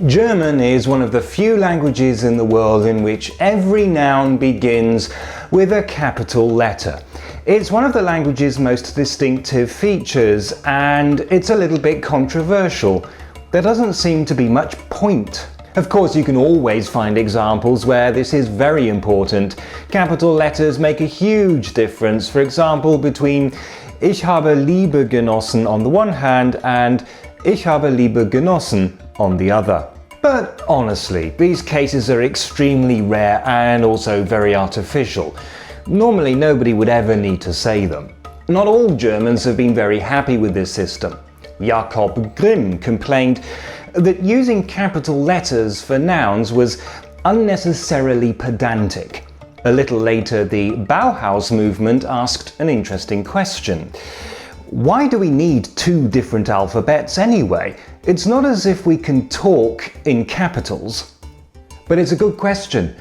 German is one of the few languages in the world in which every noun begins with a capital letter. It's one of the language's most distinctive features, and it's a little bit controversial. There doesn't seem to be much point. Of course, you can always find examples where this is very important. Capital letters make a huge difference, for example, between Ich habe Liebe genossen on the one hand and Ich habe Liebe genossen on the other. But honestly, these cases are extremely rare and also very artificial. Normally nobody would ever need to say them. Not all Germans have been very happy with this system. Jakob Grimm complained that using capital letters for nouns was unnecessarily pedantic. A little later, the Bauhaus movement asked an interesting question. Why do we need two different alphabets anyway? It's not as if we can talk in capitals. But it's a good question.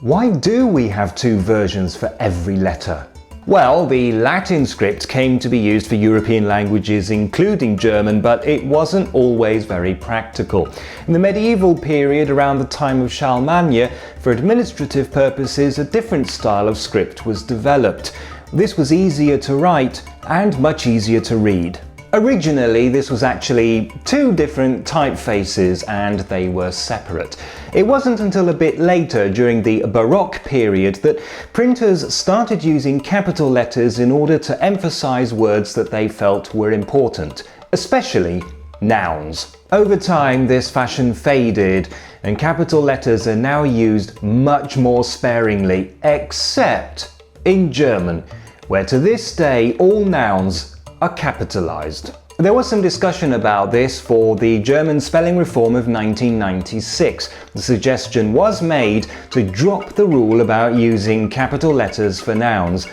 Why do we have two versions for every letter? Well, the Latin script came to be used for European languages, including German, but it wasn't always very practical. In the medieval period, around the time of Charlemagne, for administrative purposes, a different style of script was developed. This was easier to write and much easier to read. Originally, this was actually two different typefaces and they were separate. It wasn't until a bit later, during the Baroque period, that printers started using capital letters in order to emphasize words that they felt were important, especially nouns. Over time, this fashion faded and capital letters are now used much more sparingly, except in German, where to this day all nouns are capitalized. There was some discussion about this for the German spelling reform of 1996. The suggestion was made to drop the rule about using capital letters for nouns.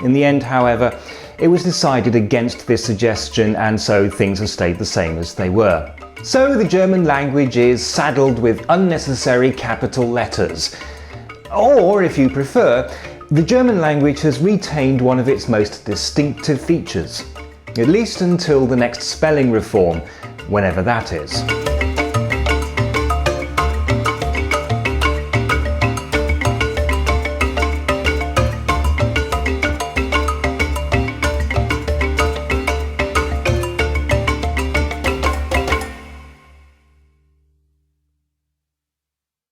In the end, however, it was decided against this suggestion, and so things have stayed the same as they were. So the German language is saddled with unnecessary capital letters. Or, if you prefer, the German language has retained one of its most distinctive features. At least until the next spelling reform, whenever that is.